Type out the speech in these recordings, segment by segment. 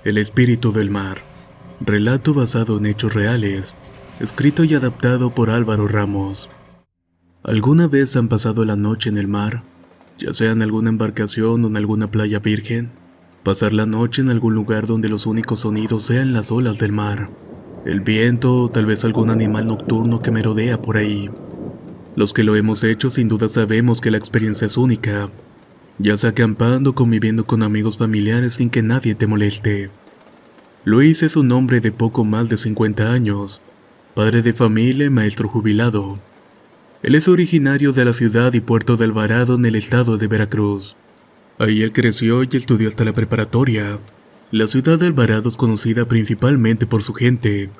El espíritu del mar. Relato basado en hechos reales. Escrito y adaptado por Álvaro Ramos. ¿Alguna vez han pasado la noche en el mar? Ya sea en alguna embarcación o en alguna playa virgen. Pasar la noche en algún lugar donde los únicos sonidos sean las olas del mar. El viento o tal vez algún animal nocturno que merodea por ahí. Los que lo hemos hecho sin duda sabemos que la experiencia es única. Ya sea acampando o conviviendo con amigos familiares sin que nadie te moleste. Luis es un hombre de poco más de 50 años, padre de familia y maestro jubilado. Él es originario de la ciudad y puerto de Alvarado en el estado de Veracruz. Ahí él creció y estudió hasta la preparatoria. La ciudad de Alvarado es conocida principalmente por su gente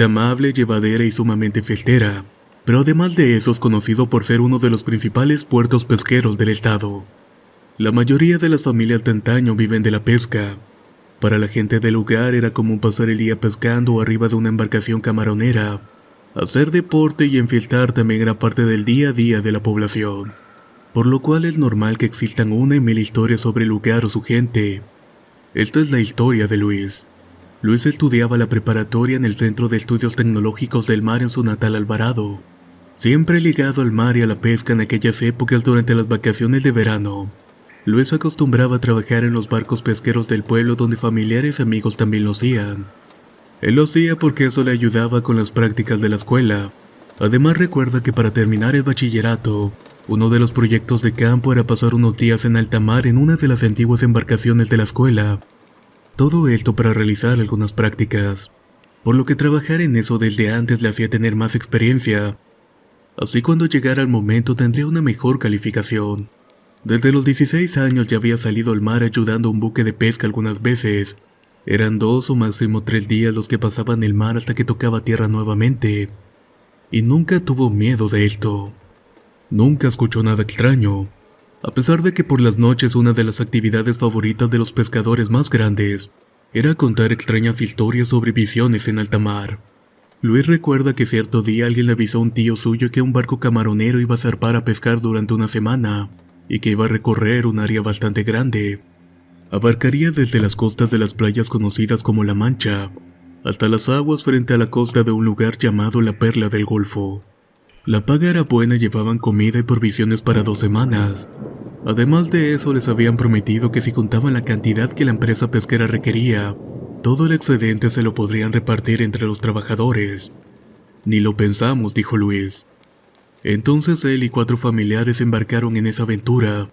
amable, llevadera y sumamente fiestera, pero además de eso es conocido por ser uno de los principales puertos pesqueros del estado. La mayoría de las familias de antaño viven de la pesca. Para la gente del lugar era común pasar el día pescando o arriba de una embarcación camaronera. Hacer deporte y enfiestar también era parte del día a día de la población, por lo cual es normal que existan una y mil historias sobre el lugar o su gente. Esta es la historia de Luis. Luis estudiaba la preparatoria en el Centro de Estudios Tecnológicos del Mar en su natal Alvarado, siempre ligado al mar y a la pesca en aquellas épocas durante las vacaciones de verano. Luis acostumbraba a trabajar en los barcos pesqueros del pueblo donde familiares y amigos también lo hacían. Él lo hacía porque eso le ayudaba con las prácticas de la escuela. Además recuerda que para terminar el bachillerato, uno de los proyectos de campo era pasar unos días en alta mar en una de las antiguas embarcaciones de la escuela. Todo esto para realizar algunas prácticas, por lo que trabajar en eso desde antes le hacía tener más experiencia. Así cuando llegara el momento tendría una mejor calificación. Desde los 16 años ya había salido al mar ayudando a un buque de pesca algunas veces. Eran 2 o máximo 3 días los que pasaban el mar hasta que tocaba tierra nuevamente. Y nunca tuvo miedo de esto. Nunca escuchó nada extraño. A pesar de que por las noches una de las actividades favoritas de los pescadores más grandes era contar extrañas historias sobre visiones en alta mar. Luis recuerda que cierto día alguien le avisó a un tío suyo que un barco camaronero iba a zarpar a pescar durante una semana y que iba a recorrer un área bastante grande. Abarcaría desde las costas de las playas conocidas como La Mancha hasta las aguas frente a la costa de un lugar llamado la Perla del Golfo. La paga era buena y llevaban comida y provisiones para 2 semanas. Además de eso les habían prometido que si juntaban la cantidad que la empresa pesquera requería, todo el excedente se lo podrían repartir entre los trabajadores. Ni lo pensamos, dijo Luis. Entonces él y 4 familiares embarcaron en esa aventura,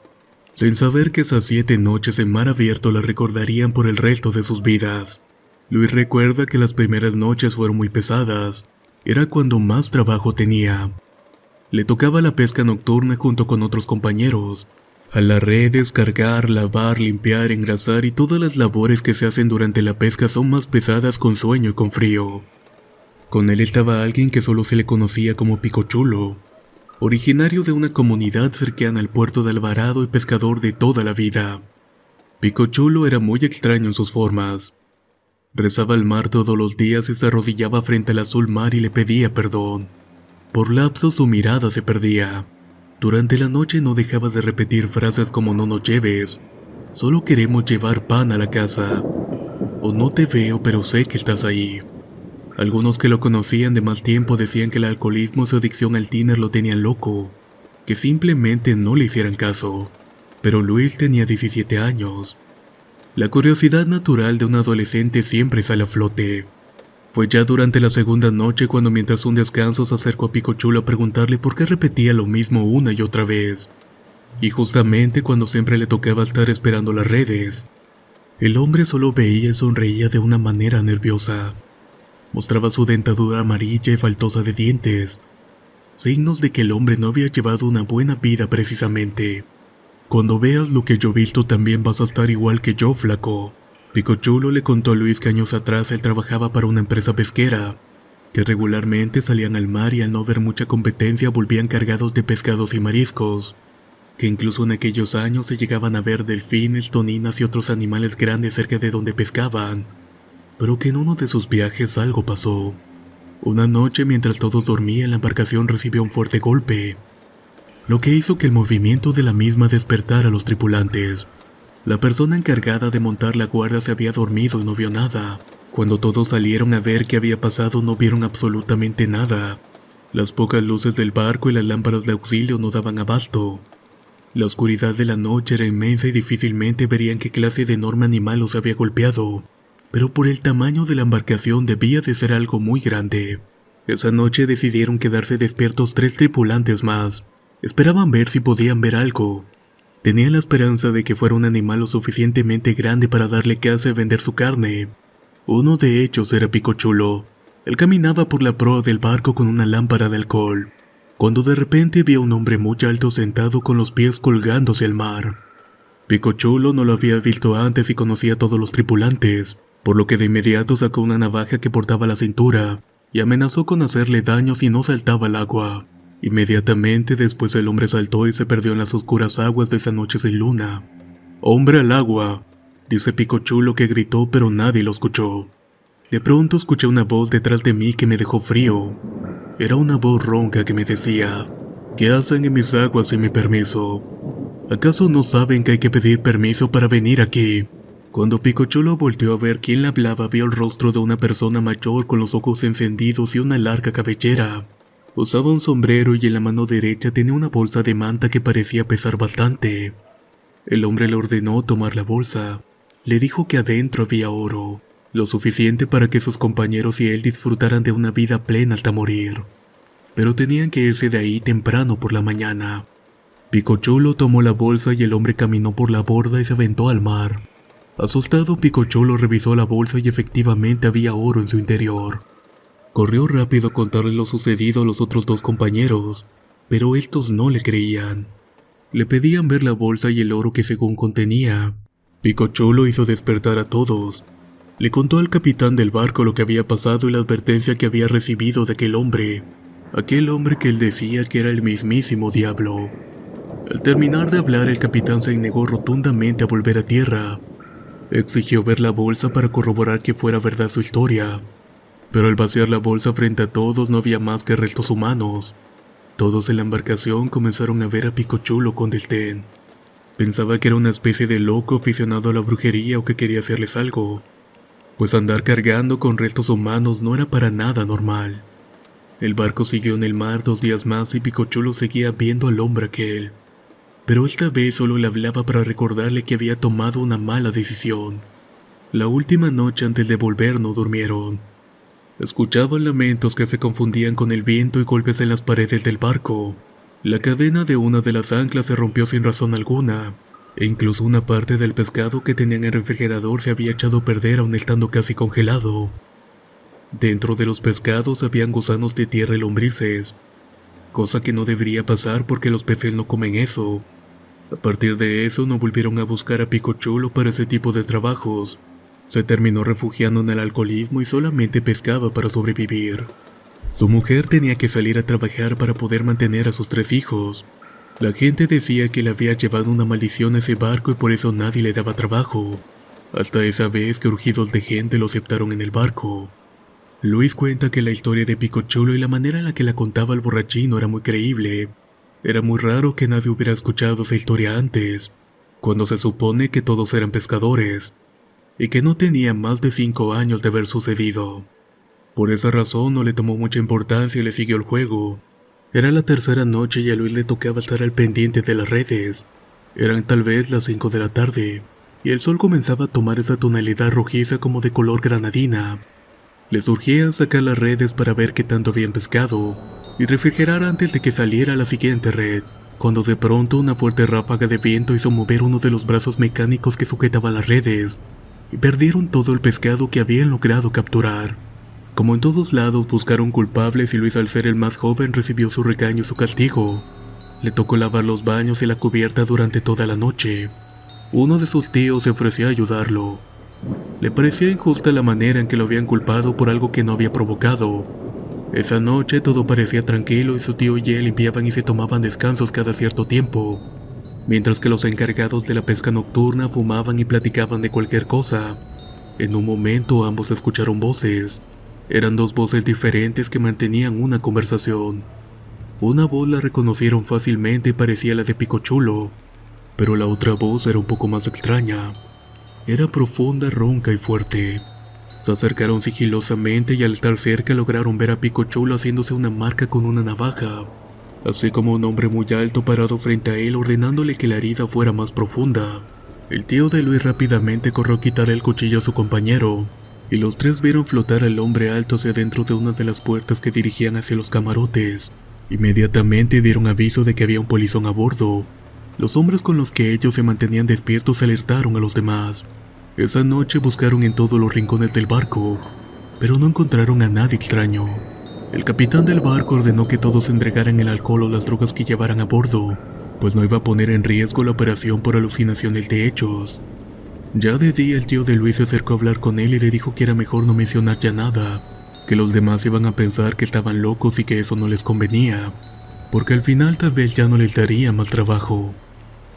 sin saber que esas 7 noches en mar abierto las recordarían por el resto de sus vidas. Luis recuerda que las primeras noches fueron muy pesadas, era cuando más trabajo tenía. Le tocaba la pesca nocturna junto con otros compañeros, a las redes, cargar, lavar, limpiar, engrasar y todas las labores que se hacen durante la pesca son más pesadas con sueño y con frío. Con él estaba alguien que solo se le conocía como Picochulo, originario de una comunidad cercana al puerto de Alvarado y pescador de toda la vida. Picochulo era muy extraño en sus formas. Rezaba al mar todos los días y se arrodillaba frente al azul mar y le pedía perdón. Por lapsos su mirada se perdía. Durante la noche no dejaba de repetir frases como no nos lleves, solo queremos llevar pan a la casa, o no te veo pero sé que estás ahí. Algunos que lo conocían de más tiempo decían que el alcoholismo y su adicción al tiner lo tenían loco, que simplemente no le hicieran caso, pero Luis tenía 17 años. La curiosidad natural de un adolescente siempre sale a flote. Fue ya durante la segunda noche cuando mientras un descanso se acercó a Picochulo a preguntarle por qué repetía lo mismo una y otra vez. Y justamente cuando siempre le tocaba estar esperando las redes, el hombre solo veía y sonreía de una manera nerviosa. Mostraba su dentadura amarilla y faltosa de dientes, signos de que el hombre no había llevado una buena vida precisamente. Cuando veas lo que yo he visto también vas a estar igual que yo, flaco. Picochulo le contó a Luis que años atrás él trabajaba para una empresa pesquera, que regularmente salían al mar y al no ver mucha competencia volvían cargados de pescados y mariscos, que incluso en aquellos años se llegaban a ver delfines, toninas y otros animales grandes cerca de donde pescaban, pero que en uno de sus viajes algo pasó. Una noche mientras todos dormían la embarcación recibió un fuerte golpe, lo que hizo que el movimiento de la misma despertara a los tripulantes. La persona encargada de montar la guardia se había dormido y no vio nada. Cuando todos salieron a ver qué había pasado no vieron absolutamente nada. Las pocas luces del barco y las lámparas de auxilio no daban abasto. La oscuridad de la noche era inmensa y difícilmente verían qué clase de enorme animal los había golpeado, pero por el tamaño de la embarcación debía de ser algo muy grande. Esa noche decidieron quedarse despiertos 3 tripulantes más. Esperaban ver si podían ver algo. Tenían la esperanza de que fuera un animal lo suficientemente grande para darle caza y vender su carne. Uno de ellos era Picochulo. Él caminaba por la proa del barco con una lámpara de alcohol, cuando de repente vio a un hombre muy alto sentado con los pies colgándose al mar. Picochulo no lo había visto antes y conocía a todos los tripulantes, por lo que de inmediato sacó una navaja que portaba a la cintura y amenazó con hacerle daño si no saltaba al agua. Inmediatamente después el hombre saltó y se perdió en las oscuras aguas de esa noche sin luna. «¡Hombre al agua!», dice Picochulo, que gritó, pero nadie lo escuchó. De pronto escuché una voz detrás de mí que me dejó frío. Era una voz ronca que me decía: «¿Qué hacen en mis aguas sin mi permiso? ¿Acaso no saben que hay que pedir permiso para venir aquí?». Cuando Picochulo volteó a ver quién le hablaba, vio el rostro de una persona mayor con los ojos encendidos y una larga cabellera. Usaba un sombrero y en la mano derecha tenía una bolsa de manta que parecía pesar bastante. El hombre le ordenó tomar la bolsa. Le dijo que adentro había oro, lo suficiente para que sus compañeros y él disfrutaran de una vida plena hasta morir. Pero tenían que irse de ahí temprano por la mañana. Picochulo tomó la bolsa y el hombre caminó por la borda y se aventó al mar. Asustado, Picochulo revisó la bolsa y efectivamente había oro en su interior. Corrió rápido a contarle lo sucedido a los otros 2 compañeros, pero estos no le creían. Le pedían ver la bolsa y el oro que según contenía. Picochulo hizo despertar a todos. Le contó al capitán del barco lo que había pasado y la advertencia que había recibido de aquel hombre que él decía que era el mismísimo diablo. Al terminar de hablar, el capitán se negó rotundamente a volver a tierra. Exigió ver la bolsa para corroborar que fuera verdad su historia, pero al vaciar la bolsa frente a todos no había más que restos humanos. Todos en la embarcación comenzaron a ver a Picochulo con desdén. Pensaba que era una especie de loco aficionado a la brujería o que quería hacerles algo, pues andar cargando con restos humanos no era para nada normal. El barco siguió en el mar 2 días más y Picochulo seguía viendo al hombre aquel, pero esta vez solo le hablaba para recordarle que había tomado una mala decisión. La última noche antes de volver no durmieron. Escuchaban lamentos que se confundían con el viento y golpes en las paredes del barco. La cadena de una de las anclas se rompió sin razón alguna, e incluso una parte del pescado que tenían en el refrigerador se había echado a perder aún estando casi congelado. Dentro de los pescados habían gusanos de tierra y lombrices, cosa que no debería pasar porque los peces no comen eso. A partir de eso no volvieron a buscar a Picochulo para ese tipo de trabajos. Se terminó refugiando en el alcoholismo y solamente pescaba para sobrevivir. Su mujer tenía que salir a trabajar para poder mantener a sus 3 hijos. La gente decía que le había llevado una maldición a ese barco y por eso nadie le daba trabajo. Hasta esa vez que urgidos de gente lo aceptaron en el barco. Luis cuenta que la historia de Picochulo y la manera en la que la contaba el borrachino era muy creíble. Era muy raro que nadie hubiera escuchado esa historia antes, cuando se supone que todos eran pescadores, y que no tenía más de 5 años de haber sucedido. Por esa razón no le tomó mucha importancia y le siguió el juego. Era la 3ª noche y a Luis le tocaba estar al pendiente de las redes. Eran tal vez las 5 de la tarde, y el sol comenzaba a tomar esa tonalidad rojiza como de color granadina. Les urgía sacar las redes para ver qué tanto habían pescado y refrigerar antes de que saliera la siguiente red, cuando de pronto una fuerte ráfaga de viento hizo mover uno de los brazos mecánicos que sujetaban las redes, y perdieron todo el pescado que habían logrado capturar. Como en todos lados buscaron culpables y Luis, al ser el más joven, recibió su regaño y su castigo. Le tocó lavar los baños y la cubierta durante toda la noche. Uno de sus tíos se ofreció a ayudarlo. Le parecía injusta la manera en que lo habían culpado por algo que no había provocado. Esa noche todo parecía tranquilo y su tío y él limpiaban y se tomaban descansos cada cierto tiempo, mientras que los encargados de la pesca nocturna fumaban y platicaban de cualquier cosa. En un momento ambos escucharon voces. Eran 2 voces diferentes que mantenían una conversación. Una voz la reconocieron fácilmente y parecía la de Picochulo. pero la otra voz era un poco más extraña. Era profunda, ronca y fuerte. Se acercaron sigilosamente y al estar cerca lograron ver a Pico Chulo haciéndose una marca con una navaja, así como un hombre muy alto parado frente a él ordenándole que la herida fuera más profunda. El tío de Luis rápidamente corrió a quitar el cuchillo a su compañero, y los tres vieron flotar al hombre alto hacia dentro de una de las puertas que dirigían hacia los camarotes. Inmediatamente dieron aviso de que había un polizón a bordo. Los hombres con los que ellos se mantenían despiertos alertaron a los demás. Esa noche buscaron en todos los rincones del barco, pero no encontraron a nadie extraño. El capitán del barco ordenó que todos entregaran el alcohol o las drogas que llevaran a bordo, pues no iba a poner en riesgo la operación por alucinaciones de hechos. Ya de día el tío de Luis se acercó a hablar con él y le dijo que era mejor no mencionar ya nada, que los demás iban a pensar que estaban locos y que eso no les convenía, porque al final tal vez ya no les daría más trabajo,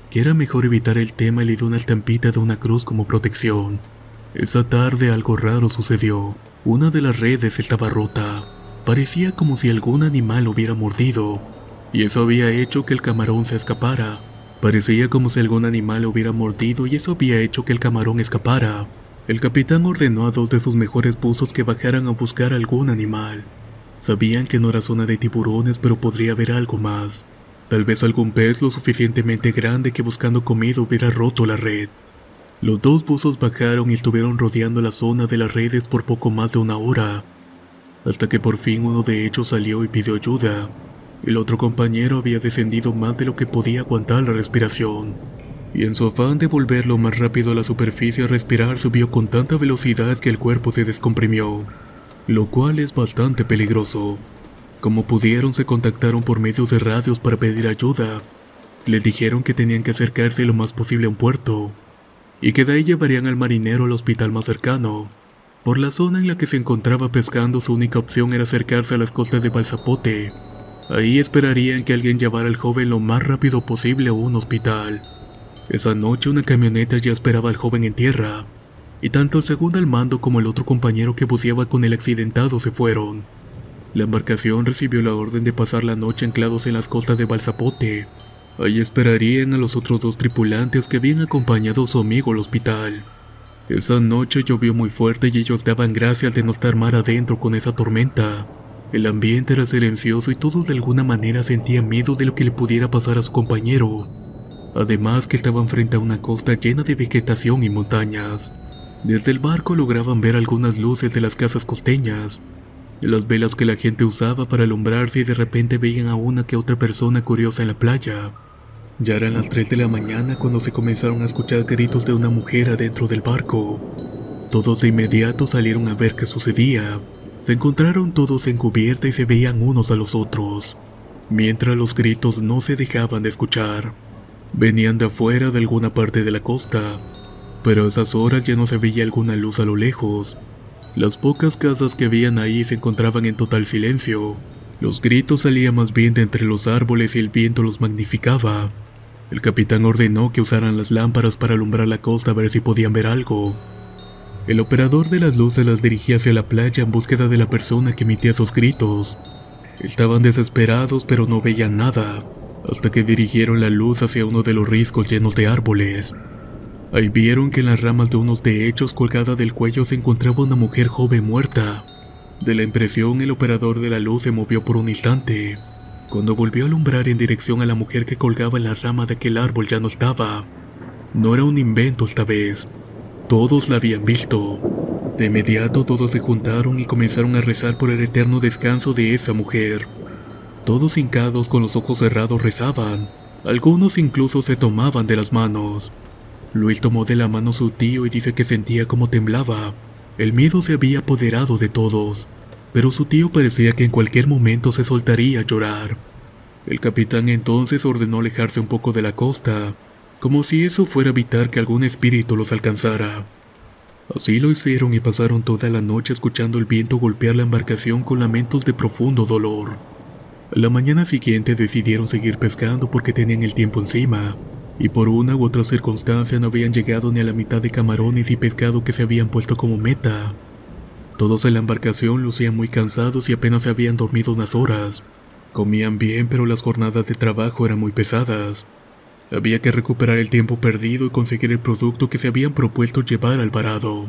que era mejor evitar el tema y le dio una estampita de una cruz como protección. Esa tarde algo raro sucedió. Una de las redes estaba rota. Parecía como si algún animal lo hubiera mordido, y eso había hecho que el camarón se escapara. Parecía como si algún animal lo hubiera mordido y eso había hecho que el camarón escapara. El capitán ordenó a dos de sus mejores buzos que bajaran a buscar algún animal. Sabían que no era zona de tiburones, pero podría haber algo más. Tal vez algún pez lo suficientemente grande que buscando comida hubiera roto la red. Los dos buzos bajaron y estuvieron rodeando la zona de las redes por poco más de una hora, hasta que por fin uno de ellos salió y pidió ayuda. El otro compañero había descendido más de lo que podía aguantar la respiración, y en su afán de volver lo más rápido a la superficie a respirar subió con tanta velocidad que el cuerpo se descomprimió, lo cual es bastante peligroso. Como pudieron se contactaron por medio de radios para pedir ayuda. Les dijeron que tenían que acercarse lo más posible a un puerto, y que de ahí llevarían al marinero al hospital más cercano. Por la zona en la que se encontraba pescando, su única opción era acercarse a las costas de Balsapote. Ahí esperarían que alguien llevara al joven lo más rápido posible a un hospital. Esa noche una camioneta ya esperaba al joven en tierra, y tanto el segundo al mando como el otro compañero que buceaba con el accidentado se fueron. La embarcación recibió la orden de pasar la noche anclados en las costas de Balsapote. Ahí esperarían a los otros dos tripulantes que habían acompañado a su amigo al hospital. Esa noche llovió muy fuerte y ellos daban gracias de no estar mar adentro con esa tormenta. El ambiente era silencioso y todos de alguna manera sentían miedo de lo que le pudiera pasar a su compañero. Además que estaban frente a una costa llena de vegetación y montañas. Desde el barco lograban ver algunas luces de las casas costeñas, de las velas que la gente usaba para alumbrarse, y de repente veían a una que otra persona curiosa en la playa. Ya eran las 3 de la mañana cuando se comenzaron a escuchar gritos de una mujer adentro del barco. Todos de inmediato salieron a ver qué sucedía. Se encontraron todos en cubierta y se veían unos a los otros, mientras los gritos no se dejaban de escuchar. Venían de afuera de alguna parte de la costa, pero a esas horas ya no se veía alguna luz a lo lejos. Las pocas casas que habían ahí se encontraban en total silencio. Los gritos salían más bien de entre los árboles y el viento los magnificaba. El capitán ordenó que usaran las lámparas para alumbrar la costa a ver si podían ver algo. El operador de las luces las dirigía hacia la playa en búsqueda de la persona que emitía esos gritos. Estaban desesperados pero no veían nada, hasta que dirigieron la luz hacia uno de los riscos llenos de árboles. Ahí vieron que en las ramas de unos de ellos, colgada del cuello, se encontraba una mujer joven muerta. De la impresión, el operador de la luz se movió por un instante. Cuando volvió a alumbrar en dirección a la mujer que colgaba en la rama de aquel árbol, ya no estaba. No era un invento esta vez. Todos la habían visto. De inmediato todos se juntaron y comenzaron a rezar por el eterno descanso de esa mujer. Todos hincados con los ojos cerrados rezaban. Algunos incluso se tomaban de las manos. Luis tomó de la mano a su tío y dice que sentía como temblaba. El miedo se había apoderado de todos, pero su tío parecía que en cualquier momento se soltaría a llorar. El capitán entonces ordenó alejarse un poco de la costa, como si eso fuera a evitar que algún espíritu los alcanzara. Así lo hicieron y pasaron toda la noche escuchando el viento golpear la embarcación con lamentos de profundo dolor. A la mañana siguiente decidieron seguir pescando porque tenían el tiempo encima, y por una u otra circunstancia no habían llegado ni a la mitad de camarones y pescado que se habían puesto como meta. Todos en la embarcación lucían muy cansados y apenas se habían dormido unas horas. Comían bien, pero las jornadas de trabajo eran muy pesadas. Había que recuperar el tiempo perdido y conseguir el producto que se habían propuesto llevar al varado.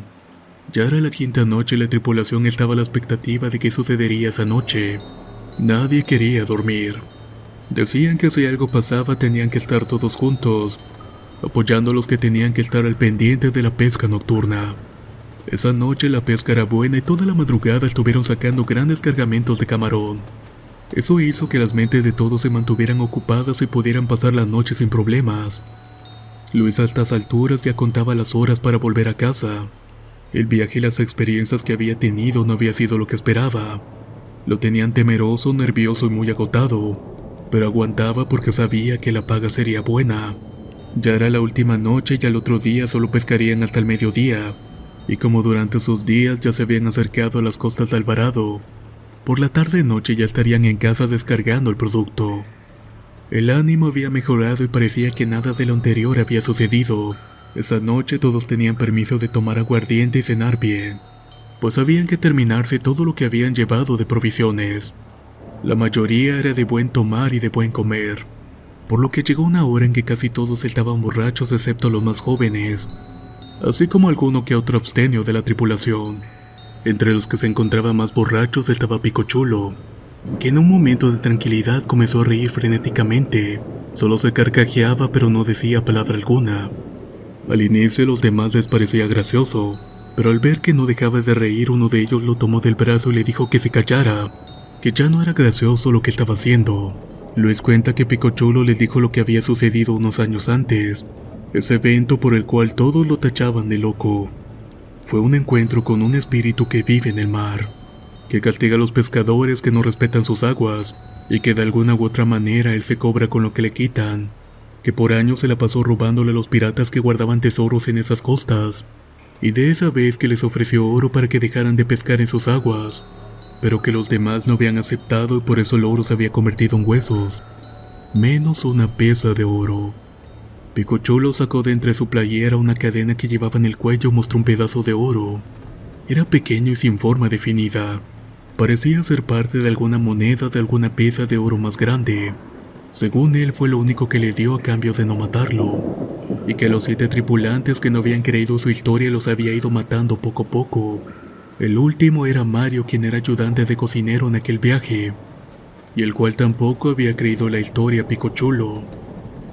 Ya era la quinta noche y la tripulación estaba a la expectativa de qué sucedería esa noche. Nadie quería dormir. Decían que si algo pasaba tenían que estar todos juntos, apoyando a los que tenían que estar al pendiente de la pesca nocturna. Esa noche la pesca era buena y toda la madrugada estuvieron sacando grandes cargamentos de camarón. Eso hizo que las mentes de todos se mantuvieran ocupadas y pudieran pasar la noche sin problemas. Luis a estas alturas ya contaba las horas para volver a casa. El viaje y las experiencias que había tenido no había sido lo que esperaba. Lo tenían temeroso, nervioso y muy agotado, pero aguantaba porque sabía que la paga sería buena. Ya era la última noche y al otro día solo pescarían hasta el mediodía, y como durante esos días ya se habían acercado a las costas de Alvarado, por la tarde-noche ya estarían en casa descargando el producto. El ánimo había mejorado y parecía que nada de lo anterior había sucedido. Esa noche todos tenían permiso de tomar aguardiente y cenar bien, pues habían que terminarse todo lo que habían llevado de provisiones. La mayoría era de buen tomar y de buen comer, por lo que llegó una hora en que casi todos estaban borrachos excepto los más jóvenes, así como alguno que otro abstenio de la tripulación. Entre los que se encontraban más borrachos estaba Picochulo, que en un momento de tranquilidad comenzó a reír frenéticamente. Solo se carcajeaba pero no decía palabra alguna. Al inicio a los demás les parecía gracioso, pero al ver que no dejaba de reír, uno de ellos lo tomó del brazo y le dijo que se callara, que ya no era gracioso lo que estaba haciendo. Luis cuenta que Picochulo les dijo lo que había sucedido unos años antes, ese evento por el cual todos lo tachaban de loco. Fue un encuentro con un espíritu que vive en el mar, que castiga a los pescadores que no respetan sus aguas, y que de alguna u otra manera él se cobra con lo que le quitan, que por años se la pasó robándole a los piratas que guardaban tesoros en esas costas, y de esa vez que les ofreció oro para que dejaran de pescar en sus aguas, pero que los demás no habían aceptado y por eso el oro se había convertido en huesos, menos una pieza de oro. Picochulo sacó de entre su playera una cadena que llevaba en el cuello y mostró un pedazo de oro. Era pequeño y sin forma definida. Parecía ser parte de alguna moneda de alguna pieza de oro más grande. Según él fue lo único que le dio a cambio de no matarlo, y que los 7 tripulantes que no habían creído su historia los había ido matando poco a poco. El último era Mario, quien era ayudante de cocinero en aquel viaje, y el cual tampoco había creído la historia a Picochulo.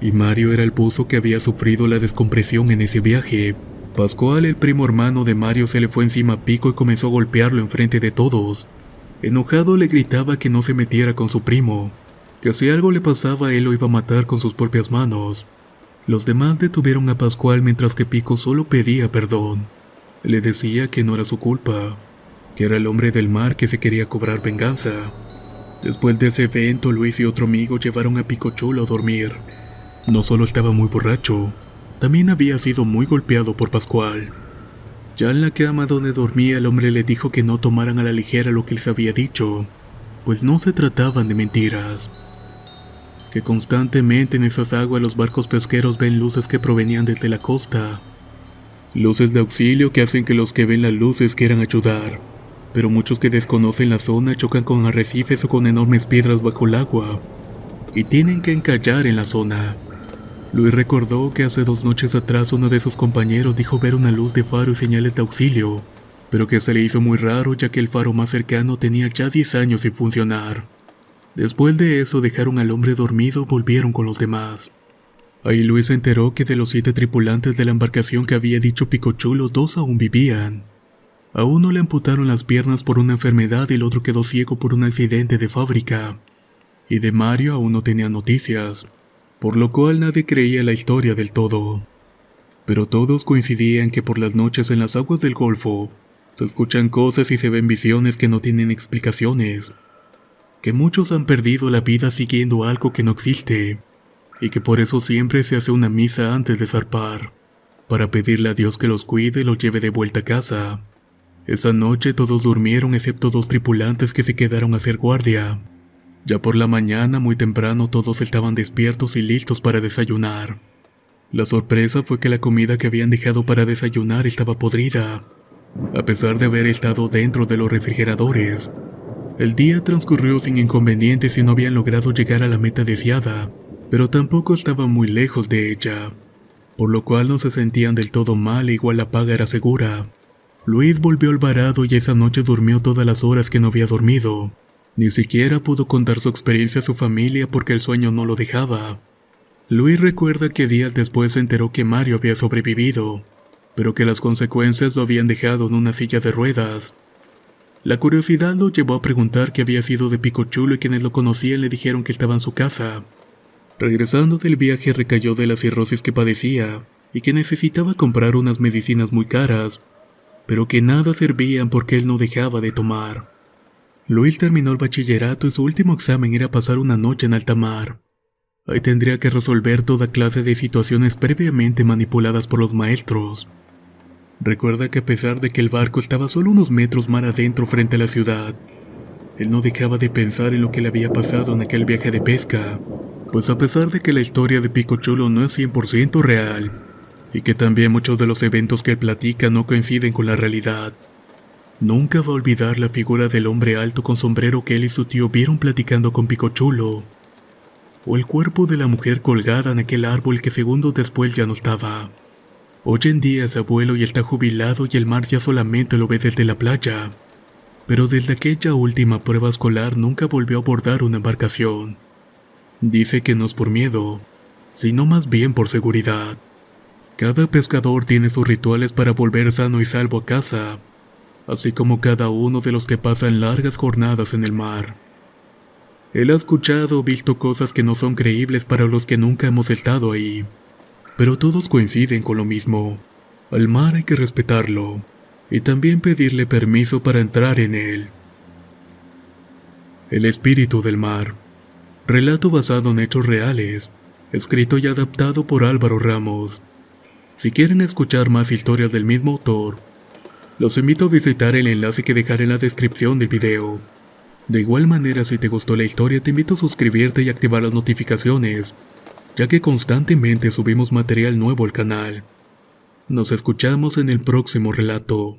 Y Mario era el buzo que había sufrido la descompresión en ese viaje. Pascual, el primo hermano de Mario, se le fue encima a Pico y comenzó a golpearlo enfrente de todos. Enojado le gritaba que no se metiera con su primo, que si algo le pasaba él lo iba a matar con sus propias manos. Los demás detuvieron a Pascual mientras que Pico solo pedía perdón. Le decía que no era su culpa, que era el hombre del mar que se quería cobrar venganza. Después de ese evento, Luis y otro amigo llevaron a Picochulo a dormir. No solo estaba muy borracho, también había sido muy golpeado por Pascual. Ya en la cama donde dormía, el hombre le dijo que no tomaran a la ligera lo que les había dicho, pues no se trataban de mentiras. Que constantemente en esas aguas los barcos pesqueros ven luces que provenían desde la costa. Luces de auxilio que hacen que los que ven las luces quieran ayudar, pero muchos que desconocen la zona chocan con arrecifes o con enormes piedras bajo el agua, y tienen que encallar en la zona. Luis recordó que hace 2 noches atrás uno de sus compañeros dijo ver una luz de faro y señales de auxilio, pero que se le hizo muy raro ya que el faro más cercano tenía ya 10 años sin funcionar. Después de eso dejaron al hombre dormido y volvieron con los demás. Ahí Luis se enteró que de los 7 tripulantes de la embarcación que había dicho Picochulo, 2 aún vivían. A uno le amputaron las piernas por una enfermedad y el otro quedó ciego por un accidente de fábrica. Y de Mario aún no tenía noticias, por lo cual nadie creía la historia del todo. Pero todos coincidían que por las noches en las aguas del Golfo se escuchan cosas y se ven visiones que no tienen explicaciones, que muchos han perdido la vida siguiendo algo que no existe, y que por eso siempre se hace una misa antes de zarpar, para pedirle a Dios que los cuide y los lleve de vuelta a casa. Esa noche todos durmieron excepto 2 tripulantes que se quedaron a hacer guardia. Ya por la mañana, muy temprano, todos estaban despiertos y listos para desayunar. La sorpresa fue que la comida que habían dejado para desayunar estaba podrida, a pesar de haber estado dentro de los refrigeradores. El día transcurrió sin inconvenientes y no habían logrado llegar a la meta deseada, pero tampoco estaban muy lejos de ella, por lo cual no se sentían del todo mal e igual la paga era segura. Luis volvió al varado y esa noche durmió todas las horas que no había dormido. Ni siquiera pudo contar su experiencia a su familia porque el sueño no lo dejaba. Luis recuerda que días después se enteró que Mario había sobrevivido, pero que las consecuencias lo habían dejado en una silla de ruedas. La curiosidad lo llevó a preguntar qué había sido de Picochulo y quienes lo conocían le dijeron que estaba en su casa. Regresando del viaje recayó de la cirrosis que padecía y que necesitaba comprar unas medicinas muy caras, pero que nada servían porque él no dejaba de tomar. Luis terminó el bachillerato y su último examen era pasar una noche en alta mar. Ahí tendría que resolver toda clase de situaciones previamente manipuladas por los maestros. Recuerda que a pesar de que el barco estaba solo unos metros mar adentro frente a la ciudad, él no dejaba de pensar en lo que le había pasado en aquel viaje de pesca, pues a pesar de que la historia de Picochulo no es 100% real, y que también muchos de los eventos que él platica no coinciden con la realidad, nunca va a olvidar la figura del hombre alto con sombrero que él y su tío vieron platicando con Picochulo, o el cuerpo de la mujer colgada en aquel árbol que segundos después ya no estaba. Hoy en día es abuelo y está jubilado y el mar ya solamente lo ve desde la playa, pero desde aquella última prueba escolar nunca volvió a abordar una embarcación. Dice que no es por miedo, sino más bien por seguridad. Cada pescador tiene sus rituales para volver sano y salvo a casa, así como cada uno de los que pasan largas jornadas en el mar. Él ha escuchado o visto cosas que no son creíbles para los que nunca hemos estado ahí, pero todos coinciden con lo mismo. Al mar hay que respetarlo, y también pedirle permiso para entrar en él. El espíritu del mar. Relato basado en hechos reales, escrito y adaptado por Álvaro Ramos. Si quieren escuchar más historias del mismo autor, los invito a visitar el enlace que dejaré en la descripción del video. De igual manera, si te gustó la historia, te invito a suscribirte y activar las notificaciones, ya que constantemente subimos material nuevo al canal. Nos escuchamos en el próximo relato.